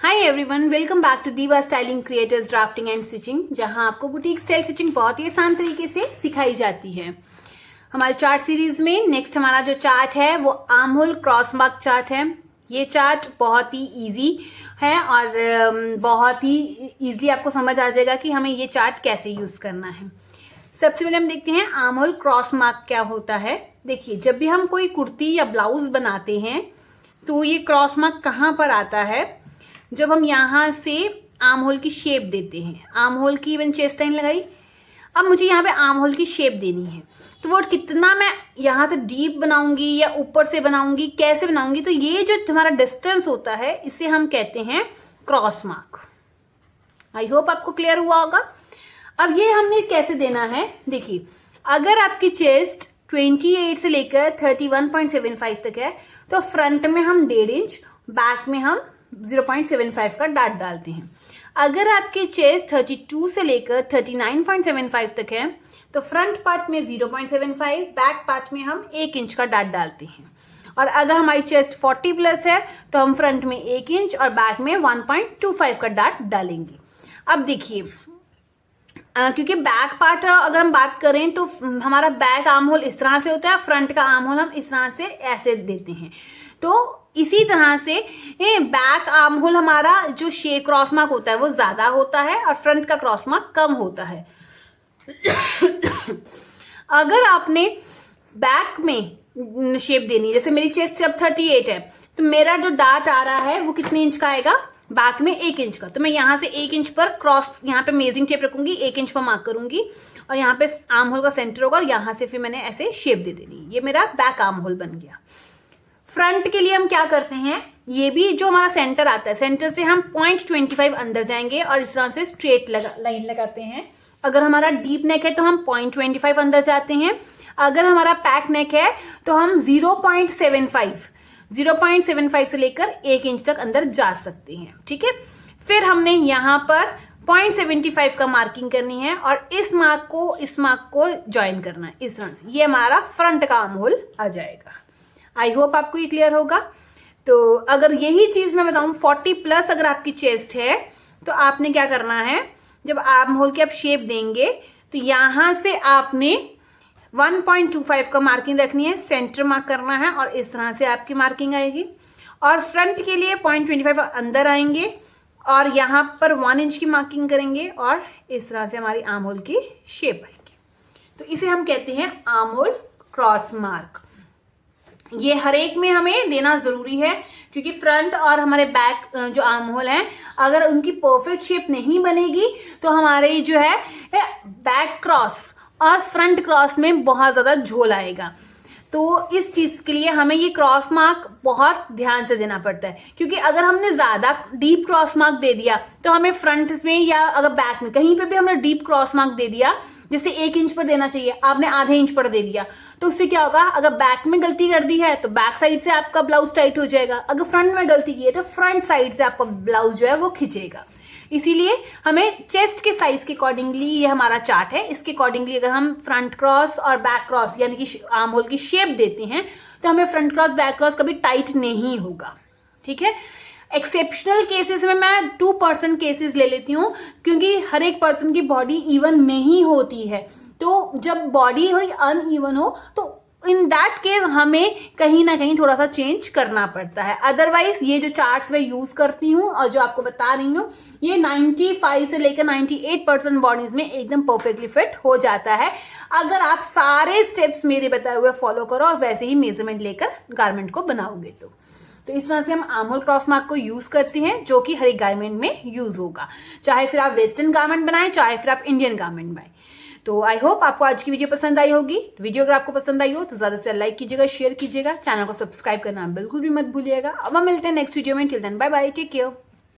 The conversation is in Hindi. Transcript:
Hi everyone, welcome back to diva styling creators drafting and stitching, जहां आपको बुटीक स्टाइल स्टिचिंग बहुत ही आसान तरीके से सिखाई जाती है। हमारे चार्ट सीरीज में नेक्स्ट हमारा जो चार्ट है वो arm hole cross mark chart है। ये चार्ट बहुत ही इजी है और बहुत ही इजीली आपको समझ आ जाएगा कि हमें ये चार्ट कैसे यूज करना है। सबसे पहले हम देखते हैं आर्म होल क्रॉस मार्क क्या होता है। देखिए, जब भी हम कोई कुर्ती या ब्लाउज बनाते हैं तो ये क्रॉस मार्क कहाँ पर आता है? जब हम यहाँ से आर्म होल की शेप देते हैं, आर्म होल की मैंने चेस्ट लाइन लगाई, अब मुझे यहाँ पे आर्म होल की शेप देनी है, तो वो कितना मैं यहाँ से डीप बनाऊंगी या ऊपर से बनाऊंगी, कैसे बनाऊंगी, तो ये जो हमारा डिस्टेंस होता है इसे हम कहते हैं क्रॉस मार्क। आई होप आपको क्लियर हुआ होगा। अब ये हमने कैसे देना है, देखिए, अगर आपकी चेस्ट 28 से लेकर 31.75 तक है तो फ्रंट में हम 1.5 इंच, बैक में हम 0.75 का डाट डालते हैं। अगर आपकी चेस्ट 32 से लेकर 39.75 तक है तो फ्रंट पार्ट में 0.75, बैक पार्ट में हम 1 इंच का डाट डालते हैं। और अगर हमारी चेस्ट 40 प्लस है तो हम फ्रंट में 1 इंच और बैक में 1.25 का डाट डालेंगे। अब देखिए, क्योंकि बैक पार्ट अगर हम बात करें तो हमारा बैक आर्म होल इस तरह से होता है, फ्रंट का आर्म होल हम इस तरह से ऐसे देते हैं। तो इसी तरह से बैक आर्म होल हमारा जो शेप क्रॉस मार्क होता है वो ज्यादा होता है और फ्रंट का क्रॉस मार्क कम होता है। अगर आपने बैक में शेप देनी है, जैसे मेरी चेस्ट अब 38 है तो मेरा जो डार्ट आ रहा है वो कितने इंच का आएगा? बैक में 1 इंच का। तो मैं यहाँ से 1 इंच पर क्रॉस, यहाँ पे मेजरिंग टेप रखूंगी, 1 इंच पर मार्क करूंगी और यहाँ पे आर्म होल का सेंटर होगा और यहाँ से फिर मैंने ऐसे शेप दे देनी। ये मेरा बैक आर्म होल बन गया। फ्रंट के लिए हम क्या करते हैं, ये भी जो हमारा सेंटर आता है, सेंटर से हम 0.25 अंदर जाएंगे और इस तरह से स्ट्रेट लाइन लगाते हैं। अगर हमारा डीप नेक है तो हम 0.25 अंदर जाते हैं। अगर हमारा पैक नेक है तो हम 0.75 से लेकर 1 इंच तक अंदर जा सकते हैं। ठीक है, फिर हमने यहाँ पर 0.75 का मार्किंग करनी है और इस मार्क को ज्वाइन करना है इस तरह से। ये हमारा फ्रंट का आर्म होल आ जाएगा। आई होप आपको ये क्लियर होगा। तो अगर यही चीज मैं बताऊं, 40 प्लस अगर आपकी चेस्ट है तो आपने क्या करना है, जब आर्म होल की आप शेप देंगे तो यहां से आपने 1.25 का मार्किंग रखनी है, सेंटर मार्क करना है और इस तरह से आपकी मार्किंग आएगी। और फ्रंट के लिए 0.25 अंदर आएंगे और यहाँ पर 1 इंच की मार्किंग करेंगे और इस तरह से हमारी आर्म होल की शेप आएगी। तो इसे हम कहते हैं आर्म होल क्रॉस मार्क। ये हर एक में हमें देना जरूरी है क्योंकि फ्रंट और हमारे बैक जो आर्म होल है, अगर उनकी परफेक्ट शेप नहीं बनेगी तो हमारे जो है बैक क्रॉस और फ्रंट क्रॉस में बहुत ज्यादा झोल आएगा। तो इस चीज के लिए हमें ये क्रॉस मार्क बहुत ध्यान से देना पड़ता है, क्योंकि अगर हमने ज्यादा डीप क्रॉस मार्क दे दिया तो हमें फ्रंट में या अगर बैक में कहीं पे भी हमने डीप क्रॉस मार्क दे दिया, जैसे 1 इंच पर देना चाहिए आपने आधे इंच पर दे दिया, तो उससे क्या होगा, अगर बैक में गलती कर दी है तो बैक साइड से आपका ब्लाउज टाइट हो जाएगा, अगर फ्रंट में गलती की है तो फ्रंट साइड से आपका ब्लाउज जो है वो खिंचेगा। इसीलिए हमें चेस्ट के साइज के अकॉर्डिंगली, ये हमारा चार्ट है, इसके अकॉर्डिंगली अगर हम फ्रंट क्रॉस और बैक क्रॉस यानी कि आर्म होल की शेप देते हैं तो हमें फ्रंट क्रॉस बैक क्रॉस कभी टाइट नहीं होगा। ठीक है, एक्सेप्शनल केसेस में मैं 2% केसेस ले लेती हूँ क्योंकि हर एक पर्सन की बॉडी इवन नहीं होती है। तो जब बॉडी थोड़ी अनइवन हो तो इन दैट केस हमें कहीं ना कहीं थोड़ा सा चेंज करना पड़ता है। अदरवाइज ये जो चार्ट्स मैं यूज करती हूँ और जो आपको बता रही हूँ, ये 95 से लेकर 98% बॉडीज में एकदम परफेक्टली फिट हो जाता है अगर आप सारे स्टेप्स मेरे बताए हुए फॉलो करो और वैसे ही मेजरमेंट लेकर गारमेंट को बनाओगे। तो इस तरह से हम आर्म होल क्रॉस मार्क को यूज करते हैं, जो कि हर एक गारमेंट में यूज होगा, चाहे फिर आप वेस्टर्न गारमेंट बनाएं चाहे फिर आप इंडियन गारमेंट बनाएं। तो आई होप आपको आज की वीडियो पसंद आई होगी। वीडियो अगर आपको पसंद आई हो तो ज्यादा से लाइक कीजिएगा, शेयर कीजिएगा, चैनल को सब्सक्राइब करना बिल्कुल भी मत भूलिएगा। अब हम मिलते हैं नेक्स्ट वीडियो में। Till then bye bye, take care.